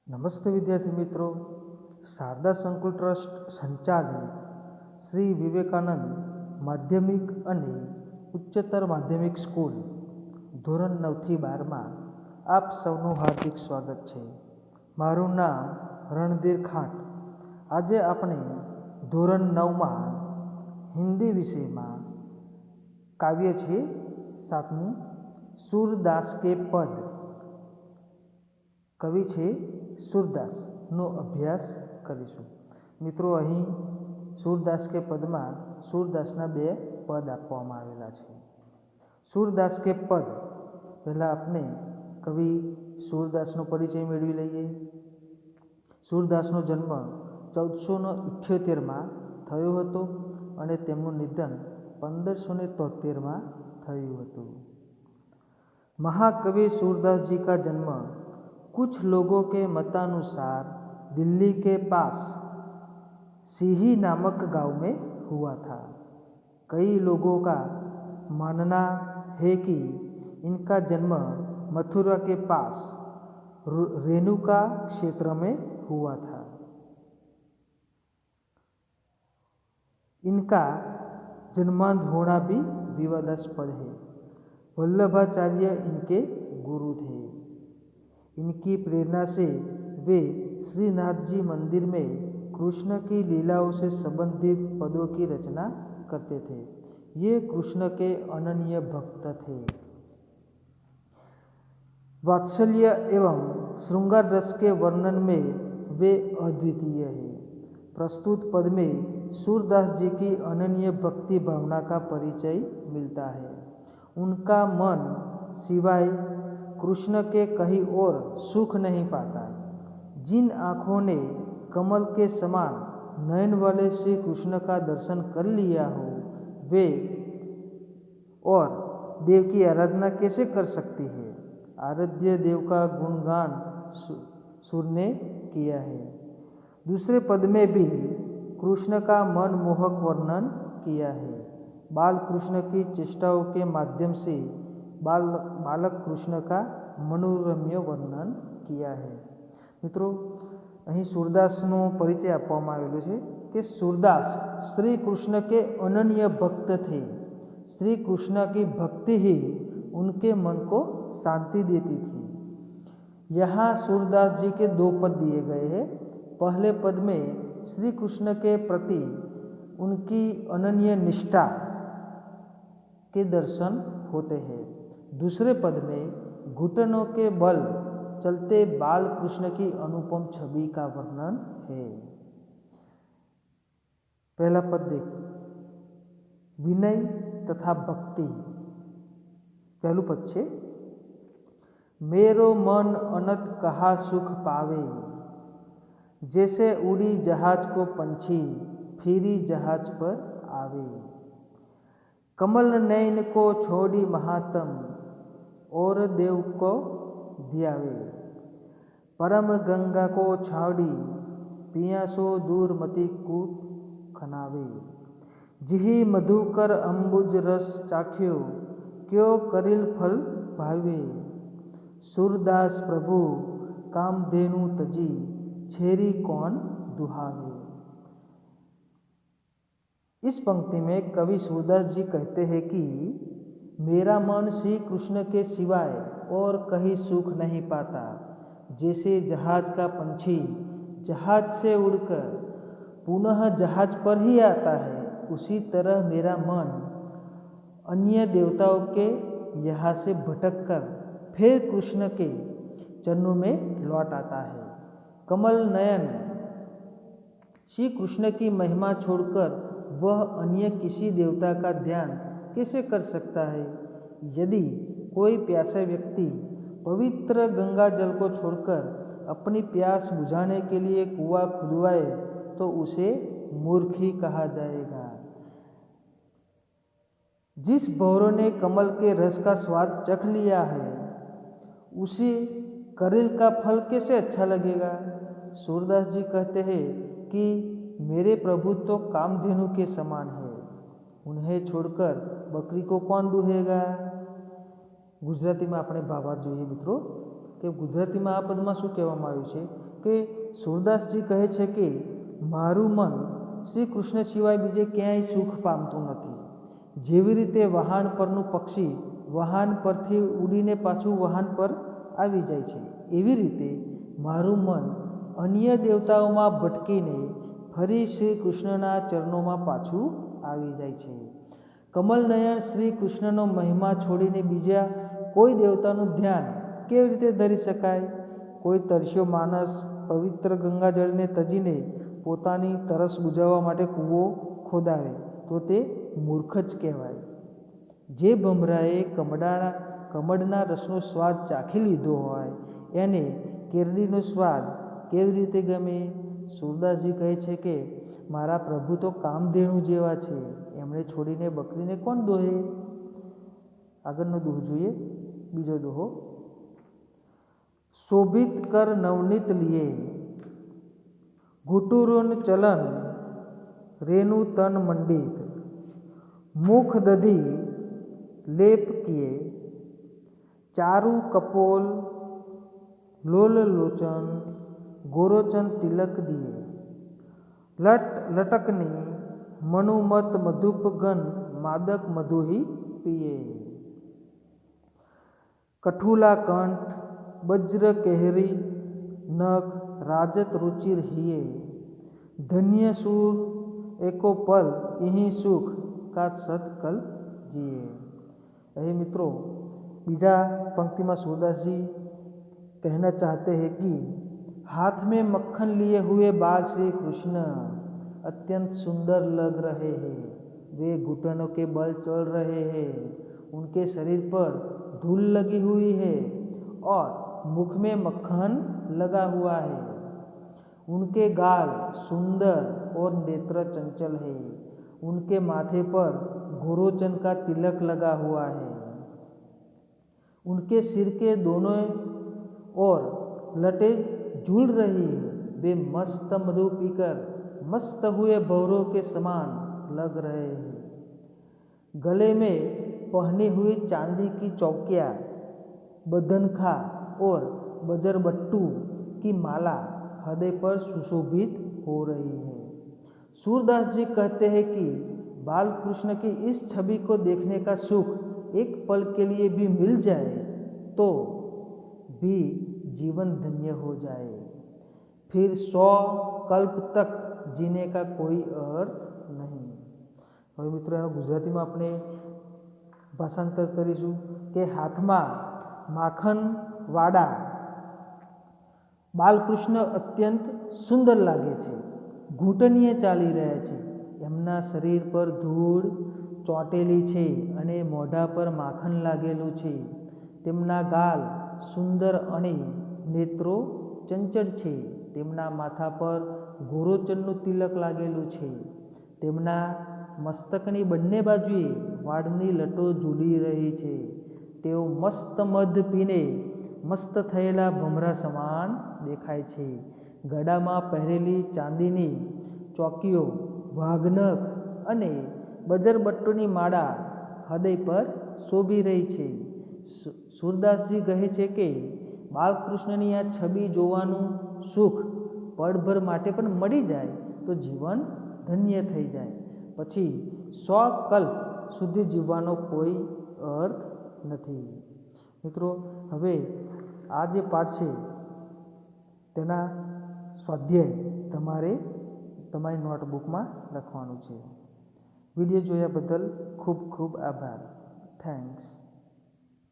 નમસ્તે વિદ્યાર્થી મિત્રો, શારદા સંકુલ ટ્રસ્ટ સંચાલિત શ્રી વિવેકાનંદ માધ્યમિક અને ઉચ્ચતર માધ્યમિક સ્કૂલ ધોરણ 9થી 12માં આપ સૌનું હાર્દિક સ્વાગત છે. મારું નામ રણધીર ખાંટ. આજે આપણે ધોરણ 9માં હિન્દી વિષયમાં કાવ્ય છે 7મું સૂરદાસ કે પદ. કવિ છે સૂરદાસનો અભ્યાસ કરીશું. મિત્રો, અહીં સૂરદાસ કે પદમાં સૂરદાસના 2 પદ આપવામાં આવેલા છે. સૂરદાસ કે પદ પહેલાં આપણે કવિ સૂરદાસનો પરિચય મેળવી લઈએ. સૂરદાસનો જન્મ 1478માં થયો હતો અને તેમનું નિધન 1573માં થયું હતું. महाकवि सूरदास जी का जन्म कुछ लोगों के मतानुसार दिल्ली के पास सीही नामक गांव में हुआ था. कई लोगों का मानना है कि इनका जन्म मथुरा के पास रेणुका क्षेत्र में हुआ था. इनका जन्मांध होना भी विवादास्पद है. वल्लभाचार्य इनके गुरु थे. इनकी प्रेरणा से वे श्रीनाथ जी मंदिर में कृष्ण की लीलाओं से संबंधित पदों की रचना करते थे. ये कृष्ण के अनन्य भक्त थे. वात्सल्य एवं श्रृंगार रस के वर्णन में वे अद्वितीय हैं. प्रस्तुत पद में सूरदास जी की अनन्य भक्ति भावना का परिचय मिलता है. उनका मन सिवाय कृष्ण के कहीं और सुख नहीं पाता. जिन आँखों ने कमल के समान नयन वाले श्री कृष्ण का दर्शन कर लिया हो, वे और देव की आराधना कैसे कर सकती है. आराध्य देव का गुणगान सुर ने किया है. दूसरे पद में भी कृष्ण का मनमोहक वर्णन किया है. बाल कृष्ण की चेष्टाओं के माध्यम से बालक कृष्ण का मनोरम्य वर्णन किया है. મિત્રો, અહીં સૂરદાસનો પરિચય આપવામાં આવેલો છે કે सूरदास श्री कृष्ण के अनन्य भक्त थे. श्री कृष्ण की भक्ति ही उनके मन को शांति देती थी. यहाँ सूरदास जी के 2 पद दिए गए हैं. पहले पद में श्री कृष्ण के प्रति उनकी अनन्य निष्ठा के दर्शन होते हैं. दूसरे पद में घुटनों के बल चलते बाल कृष्ण की अनुपम छवि का वर्णन है. पहला पद देख, विनय तथा भक्ति. पहलू पद छे, मेरो मन अनंत कहा सुख पावे, जैसे उड़ी जहाज को पंछी फिरी जहाज पर आवे. कमल नयन को छोड़ी महात्म और देव को ध्यावे. परम गंगा को छाड़ी पियासो दूर मति कूट खनावे. जिही मधुकर अंबुज रस चाख्यो क्यों करिल फल भावे. सूरदास प्रभु कामधेनु तजी छेरी कौन दुहावे. इस पंक्ति में कवि सूरदास जी कहते हैं कि मेरा मन श्री कृष्ण के सिवाय और कहीं सुख नहीं पाता. जैसे जहाज का पंछी जहाज से उड़कर पुनः जहाज पर ही आता है, उसी तरह मेरा मन अन्य देवताओं के यहाँ से भटक कर फिर कृष्ण के चरणों में लौट आता है. कमल नयन श्री कृष्ण की महिमा छोड़कर वह अन्य किसी देवता का ध्यान कैसे कर सकता है. यदि कोई प्यासा व्यक्ति पवित्र गंगा जल को छोड़कर अपनी प्यास बुझाने के लिए कुआं खुदवाए तो उसे मूर्ख ही कहा जाएगा. जिस भौरों ने कमल के रस का स्वाद चख लिया है, उसे करिल का फल कैसे अच्छा लगेगा. सूरदास जी कहते हैं कि मेरे प्रभु तो कामधेनु के समान है, उन्हें छोड़कर बकरी को कौन दूहेगा. ગુજરાતીમાં આપણે ભાવાર્થ જોઈએ મિત્રો કે ગુજરાતીમાં આ પદમાં શું કહેવામાં આવ્યું છે કે સૂરદાસજી કહે છે કે મારું મન શ્રી કૃષ્ણ સિવાય બીજે ક્યાંય સુખ પામતું નથી. જેવી રીતે વહાણ પરનું પક્ષી વહાણ પરથી ઉડીને પાછું વહાણ પર આવી જાય છે, એવી રીતે મારું મન અન્ય દેવતાઓમાં ભટકીને ફરી શ્રી કૃષ્ણના ચરણોમાં પાછું આવી જાય છે. કમલનયન શ્રી કૃષ્ણનો મહિમા છોડીને બીજા કોઈ દેવતાનું ધ્યાન કેવી રીતે ધરી શકાય? કોઈ તરસ્યો માણસ પવિત્ર ગંગાજળને તજીને પોતાની તરસ બુજાવવા માટે કૂવો ખોદાવે તો તે મૂર્ખ જ કહેવાય. જે ભમરાએ કમળના રસનો સ્વાદ ચાખી લીધો હોય એને કેરડીનો સ્વાદ કેવી રીતે ગમે? સૂરદાસજી કહે છે કે મારા પ્રભુ તો કામધેનુ જેવા છે, એમણે છોડીને બકરીને કોણ દોહે? આગળનો દોહો જોઈએ. બીજો દોહો. શોભિત કર નવનીત લીએ ઘુટુરોન ચલન રેણુ તન મંડિત મુખ દધી લેપ કિએ ચારુ કપોલ લોલ લોચન ગોરોચન તિલક દિએ લટ લટકની મનુમત મધુપ ગન માદક મધુહી પિયે કઠુલા કંઠ વજ્ર કેહરી નખ રાજત રુચિર હિએ ધન્ય સુર એકો પલ यही सुख का सतकल जिए। અહીં મિત્રો બીજા पंक्ति में सूरदास जी कहना चाहते हैं कि हाथ में मक्खन लिए हुए बाल श्री कृष्ण अत्यंत सुंदर लग रहे हैं। वे घुटनों के बल चल रहे हैं, उनके शरीर पर धूल लगी हुई है और मुख में मक्खन लगा हुआ है। उनके गाल सुंदर और नेत्र चंचल है। उनके माथे पर गोरोचन का तिलक लगा हुआ है। उनके सिर के दोनों ओर लटें झूल रही है। वे मस्त मधु पीकर मस्त हुए भौरों के समान लग रहे हैं। गले में पहनी हुई चांदी की चौकियाँ, बदनखा और बजरबट्टू की माला हृदय पर सुशोभित हो रही है। सूरदास जी कहते हैं कि बाल कृष्ण की इस छवि को देखने का सुख एक पल के लिए भी मिल जाए तो भी जीवन धन्य हो जाए, फिर 100 कल्प तक जीने का कोई अर्थ नहीं। હવે મિત્રો એનો ગુજરાતીમાં આપણે ભાષાંતર કરીશું કે હાથમાં માખણવાળા બાલકૃષ્ણ અત્યંત સુંદર લાગે છે, ઘૂંટણીએ ચાલી રહ્યા છે, એમના શરીર પર ધૂળ ચોંટેલી છે અને મોઢા પર માખણ લાગેલું છે, તેમના ગાલ સુંદર અને નેત્રો ચંચળ છે, તેમના માથા પર ગોરોચનનું તિલક લાગેલું છે, તેમના મસ્તકની બંને બાજુએ વાળની લટો ઝૂલી રહી છે, તેઓ મસ્ત મધ પીને મસ્ત થયેલા ભમરા સમાન દેખાય છે। ગળામાં પહેરેલી ચાંદીની ચોકીઓ, વાઘનખ અને બજરબટ્ટુની માળા હૃદય પર શોભી રહી છે। सूरदासजी કહે છે કે બાલકૃષ્ણની આ છબી જોવાનું સુખ પળભર માટે પણ મળી જાય તો જીવન ધન્ય થઈ જાય, પછી 100 કલ્પ સુધી જીવવાનો કોઈ અર્થ નથી। મિત્રો હવે આ જે પાઠ છે તેના સ્વાધ્યાય તમારે તમારી નોટબુકમાં લખવાનું છે। વિડીયો જોયા બદલ ખૂબ ખૂબ આભાર। થેન્ક્સ।